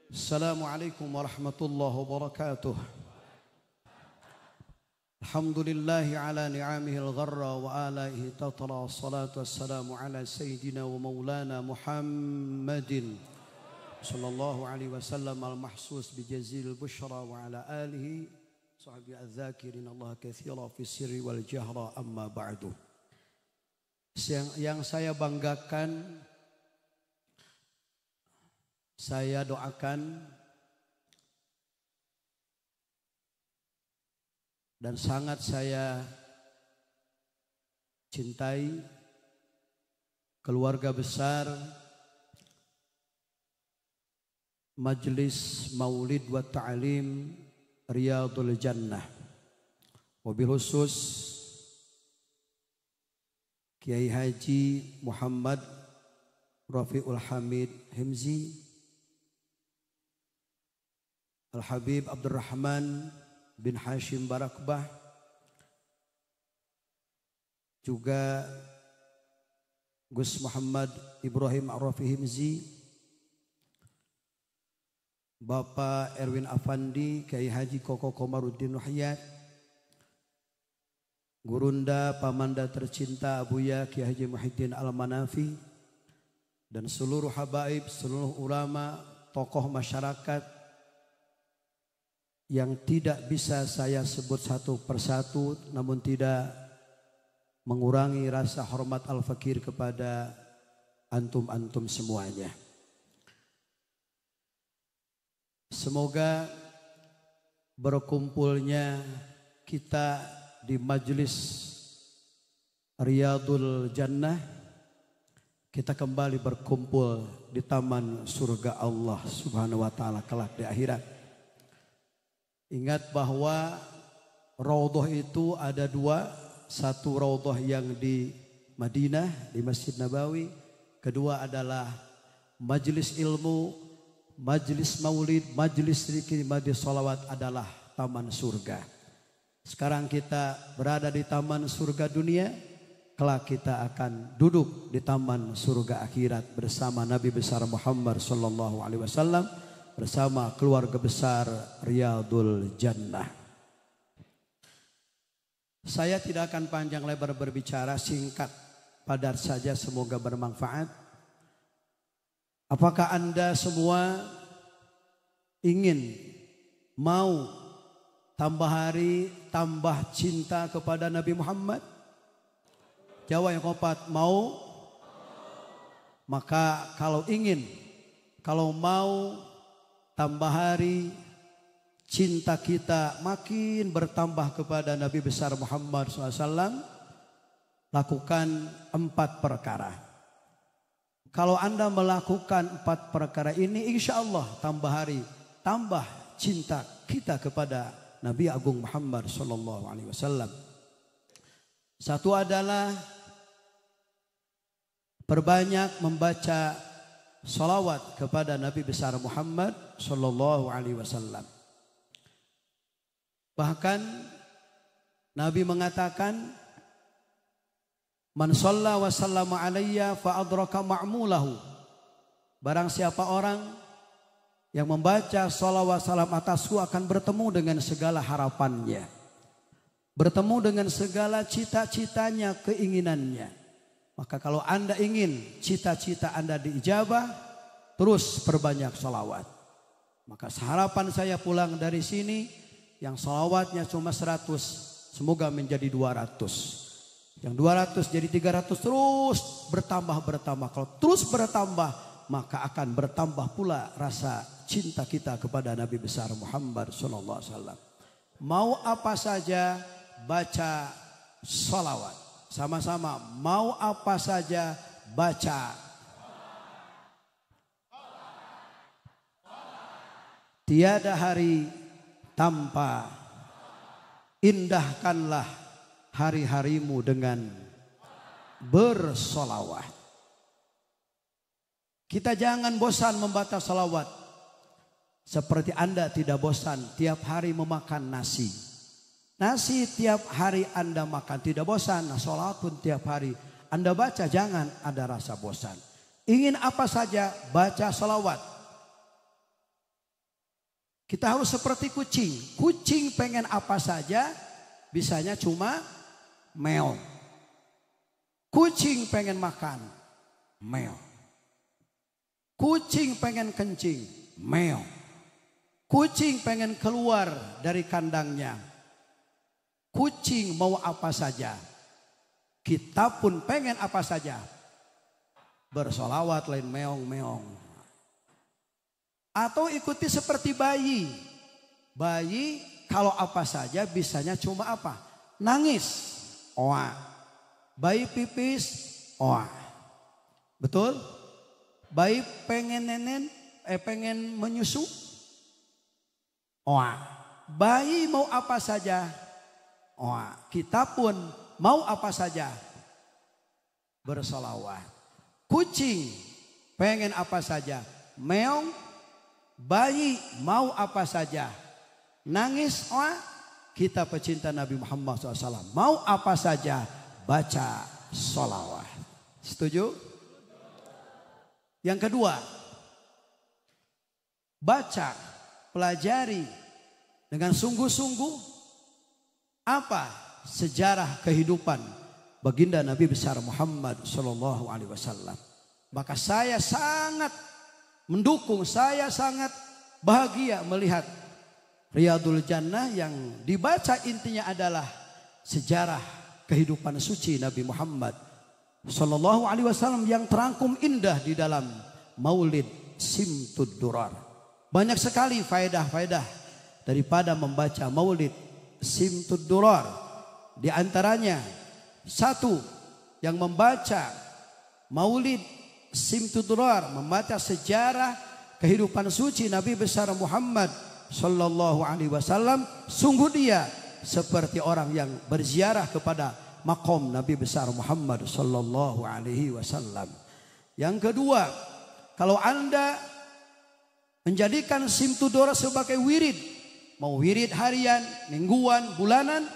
Assalamualaikum warahmatullahi wabarakatuh. Alhamdulillahi ala ni'amihil gharra wa alaihi tatala salatu wassalamu ala sayyidina wa maulana Muhammadin sallallahu alaihi wasallam al-mahsus bi jazil bushra wa ala alihi sahbihi adz-dzakirin Allah katsira fi sirri wal jahra amma ba'du. Yang saya banggakan, saya doakan dan sangat saya cintai keluarga besar Majelis Maulid wa Ta'lim Riyadul Jannah, wabil khusus Kiai Haji Muhammad Rafiul Hamid Himzi, Al-Habib Abdurrahman bin Hashim Barakbah, juga Gus Muhammad Ibrahim Ar-Rafi Himzi, Bapak Erwin Afandi, Kiai Haji Koko Komaruddin Nuhyat, Gurunda Pamanda tercinta Abuya Kiai Haji Muhyiddin Al-Manafi, dan seluruh habaib, seluruh ulama, tokoh masyarakat yang tidak bisa saya sebut satu persatu, namun tidak mengurangi rasa hormat al-fakir kepada antum-antum semuanya. Semoga berkumpulnya kita di Majelis Riyadul Jannah, kita kembali berkumpul di taman surga Allah Subhanahu wa taala kelak di akhirat. Ingat bahwa raudhah itu ada dua, satu raudhah yang di Madinah di Masjid Nabawi, kedua adalah majelis ilmu, majelis maulid, majelis zikir, majelis sholawat adalah taman surga. Sekarang kita berada di taman surga dunia, kelak kita akan duduk di taman surga akhirat bersama Nabi besar Muhammad sallallahu alaihi wasallam, bersama keluarga besar Riyadul Jannah. Saya tidak akan panjang lebar berbicara, singkat padat saja, semoga bermanfaat. Apakah Anda semua ingin, mau tambah hari, tambah cinta kepada Nabi Muhammad? Jawab yang kompak, mau? Maka kalau ingin, kalau mau tambah hari, cinta kita makin bertambah kepada Nabi besar Muhammad SAW, lakukan 4 perkara. Kalau Anda melakukan 4 perkara ini, insya Allah tambah hari, tambah cinta kita kepada Nabi Agung Muhammad sallallahu alaihi wasallam. Satu adalah perbanyak membaca salawat kepada Nabi besar Muhammad sallallahu alaihi wasallam. Bahkan Nabi mengatakan, "Man shalla wa sallama alayya fa adraka ma'mulahu." Barang siapa orang yang membaca salawat salam atasku akan bertemu dengan segala harapannya, bertemu dengan segala cita-citanya, keinginannya. Maka kalau Anda ingin cita-cita Anda diijabah, terus perbanyak salawat. Maka harapan saya pulang dari sini, yang salawatnya cuma 100, semoga menjadi 200. Yang 200 jadi 300, terus bertambah. Kalau terus bertambah, maka akan bertambah pula rasa cinta kita kepada Nabi besar Muhammad sallallahu alaihi wasallam. Mau apa saja baca salawat. Sama-sama, mau apa saja baca. Tiada hari tanpa, indahkanlah hari-harimu dengan bersolawat. Kita jangan bosan membaca salawat. Seperti Anda tidak bosan tiap hari memakan nasi. Nasi tiap hari Anda makan tidak bosan. Nah, salawat pun tiap hari Anda baca, jangan ada rasa bosan. Ingin apa saja baca salawat. Kita harus seperti kucing. Kucing pengen apa saja, bisanya cuma meong. Kucing pengen makan, meong. Kucing pengen kencing, meong. Kucing pengen keluar dari kandangnya. Kucing mau apa saja. Kita pun pengen apa saja. Bersolawat lain meong-meong. Atau ikuti seperti bayi. Bayi kalau apa saja bisanya cuma apa? Nangis. Oa. Bayi pipis. Oa. Betul? Bayi pengen pengen menyusu. Oa. Bayi mau apa saja. Oa. Kita pun mau apa saja. Bersolawat. Kucing pengen apa saja. Meong. Bayi mau apa saja. Nangis, wah, kita pecinta Nabi Muhammad SAW. Mau apa saja, baca sholawat. Setuju? Yang kedua, baca, pelajari dengan sungguh-sungguh apa sejarah kehidupan baginda Nabi besar Muhammad SAW. Maka saya sangat mendukung, saya sangat bahagia melihat Riyadul Jannah yang dibaca intinya adalah sejarah kehidupan suci Nabi Muhammad Sallallahu Alaihi Wasallam yang terangkum indah di dalam Maulid Simtud Durar. Banyak sekali faedah-faedah daripada membaca Maulid Simtud Durar. Di antaranya satu, yang membaca Maulid Simtud Durar, membaca sejarah kehidupan suci Nabi besar Muhammad Sallallahu Alaihi Wasallam, sungguh dia seperti orang yang berziarah kepada makom Nabi besar Muhammad Sallallahu Alaihi Wasallam. Yang kedua, kalau Anda menjadikan Simtud Durar sebagai wirid, mau wirid harian, mingguan, bulanan,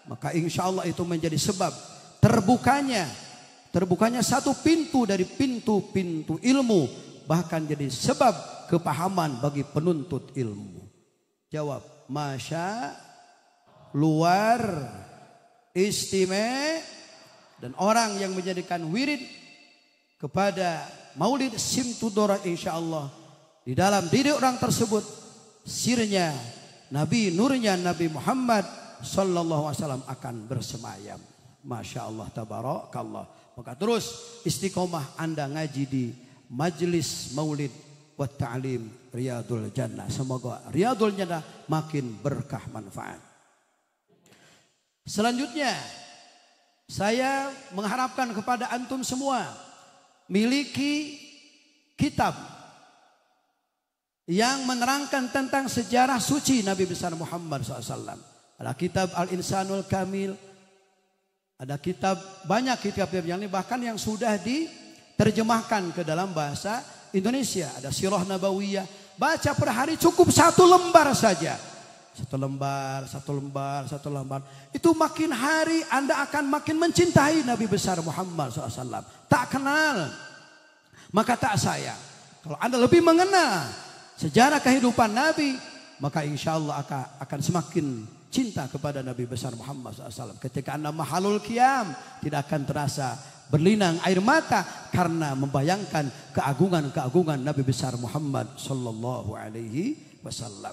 maka insya Allah itu menjadi sebab terbukanya satu pintu dari pintu-pintu ilmu, bahkan jadi sebab kepahaman bagi penuntut ilmu. Jawab, masya, luar, istimewa. Dan orang yang menjadikan wirid kepada Maulid Simtud Durar, insya Allah di dalam diri orang tersebut sirnya Nabi, nurnya Nabi Muhammad Sallallahu Alaihi Wasallam akan bersemayam. Masya Allah, tabarakallah. Maka terus istiqomah Anda ngaji di Majlis Maulid wa Ta'lim Riyadul Jannah. Semoga Riyadul Jannah makin berkah manfaat. Selanjutnya, saya mengharapkan kepada antum semua miliki kitab yang menerangkan tentang sejarah suci Nabi besar Muhammad SAW. Ada kitab Al-Insanul Kamil. Ada kitab, banyak kitab yang ini bahkan yang sudah diterjemahkan ke dalam bahasa Indonesia. Ada Sirah Nabawiyah. Baca per hari cukup 1 lembar saja. 1 lembar, 1 lembar, 1 lembar. Itu makin hari Anda akan makin mencintai Nabi besar Muhammad SAW. Tak kenal, maka tak sayang. Kalau Anda lebih mengenal sejarah kehidupan Nabi, maka insya Allah akan semakin cinta kepada Nabi besar Muhammad SAW. Ketika Anda mahalul qiyam, tidak akan terasa berlinang air mata karena membayangkan keagungan-keagungan Nabi besar Muhammad Sallallahu Alaihi Wasallam.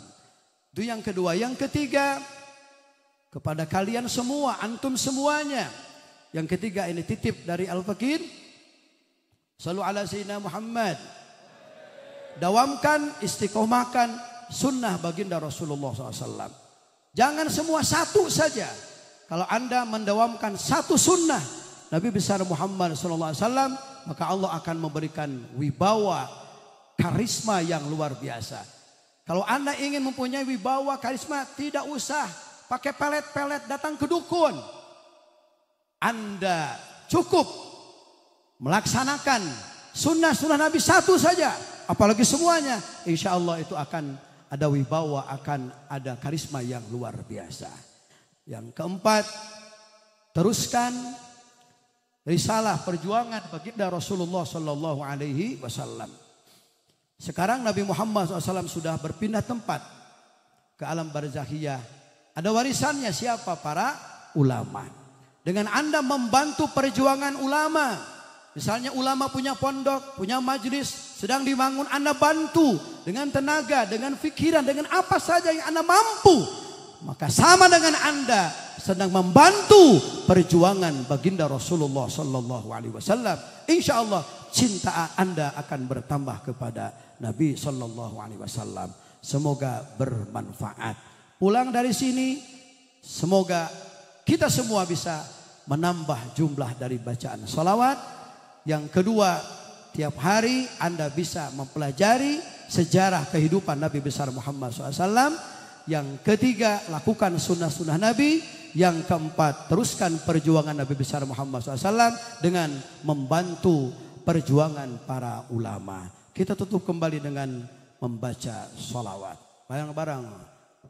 Itu yang kedua. Yang ketiga, kepada kalian semua, antum semuanya. Yang ketiga ini titip dari Al-Fakir. Sallu ala Sayyidina Muhammad. Dawamkan, istiqomahkan sunnah baginda Rasulullah SAW. Jangan semua satu saja. Kalau Anda mendawamkan satu sunnah Nabi besar Muhammad SAW, maka Allah akan memberikan wibawa, karisma yang luar biasa. Kalau Anda ingin mempunyai wibawa, karisma, tidak usah pakai pelet-pelet datang ke dukun. Anda cukup melaksanakan sunnah-sunnah Nabi satu saja, apalagi semuanya, insya Allah itu akan ada wibawa, akan ada karisma yang luar biasa. Yang keempat, teruskan risalah perjuangan baginda Rasulullah Sallallahu Alaihi Wasallam. Sekarang Nabi Muhammad SAW sudah berpindah tempat. ke alam barzakhiyah. Ada warisannya siapa? Para ulama. Dengan Anda membantu perjuangan ulama, misalnya ulama punya pondok, punya majelis sedang dibangun, Anda bantu dengan tenaga, dengan pikiran, dengan apa saja yang Anda mampu, maka sama dengan Anda sedang membantu perjuangan baginda Rasulullah sallallahu alaihi wasallam. Insyaallah cinta Anda akan bertambah kepada Nabi sallallahu alaihi wasallam. Semoga bermanfaat. Pulang dari sini semoga kita semua bisa menambah jumlah dari bacaan salawat. Yang kedua, tiap hari Anda bisa mempelajari sejarah kehidupan Nabi besar Muhammad SAW. Yang ketiga, lakukan sunnah-sunnah Nabi. Yang keempat, teruskan perjuangan Nabi besar Muhammad SAW dengan membantu perjuangan para ulama. Kita tutup kembali dengan membaca salawat. Barang-barang.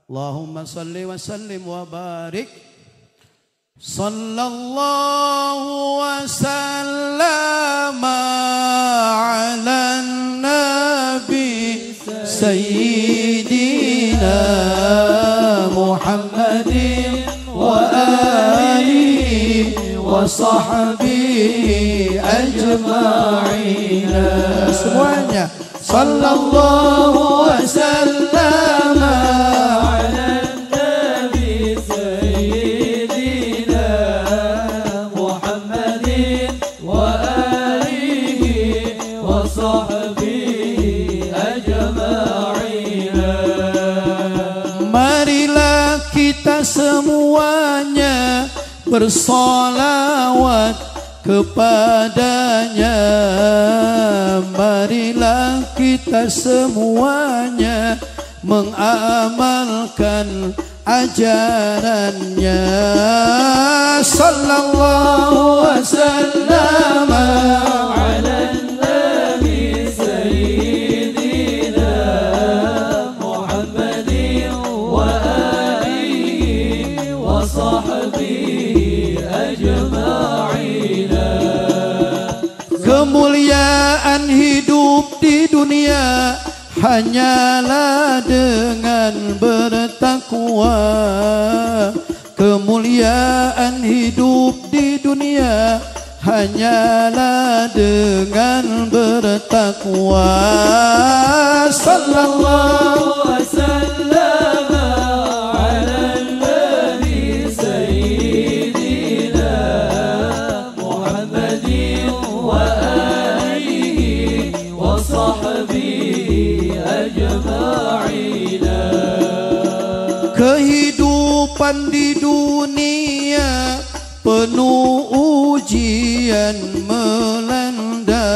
Allahumma salli wa sallim wa barik. Sallallahu wa sallama ala nabi sayyidina Muhammadin wa alihi wa sahbihi ajma'in. Semuanya. Sallallahu wa sallama semuanya bersolawat kepadanya. Marilah kita semuanya mengamalkan ajarannya. Sallallahu alaihi wasallam ala nabi sayyidina Muhammadin wa alihi wa sahbihi ajma'in. Kemuliaan hidup di dunia hanyalah dengan bertakwa. Kemuliaan hidup di dunia hanyalah dengan bertakwa. Sallallahu alaihi wasallam ala nabi sayyidina Muhammadin wa alihi wa sahbihi ajma'in. Kehidupan di dunia penuh ujian melanda.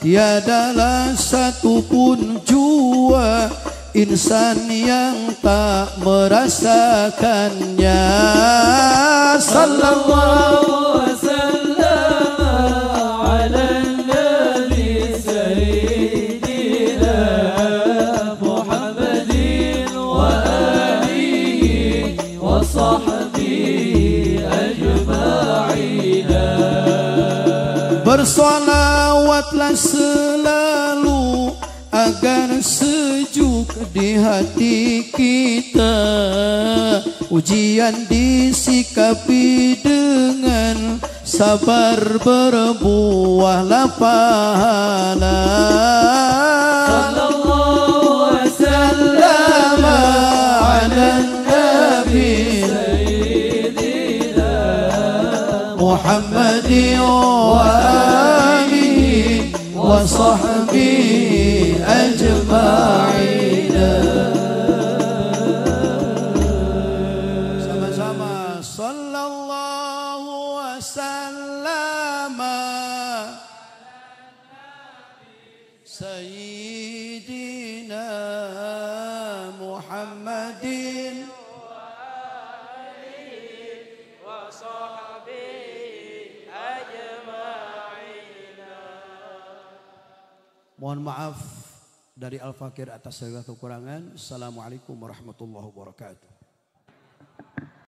Tiadalah satupun jua insan yang tak merasakannya. Sallallahu alaihi wasallam ala nabi sayyidina Muhammadin wa alihi wa sahbihi ajma'in. Bersolawatlah selalu agar sejuk di hati kita. Ujian disikapi dengan sabar, berbuahlah pahala. Sallallahu alaihi wasallam ala nabi sayyidina Muhammadin wa alihi wa sahbihi ajma'in. Sama-sama. Sallallahu wasallam sayyidina Muhammadin wa alihi wa sahbihi ajma'in. Mohon maaf dari Al-Fakir atas segala kekurangan. Assalamualaikum warahmatullahi wabarakatuh.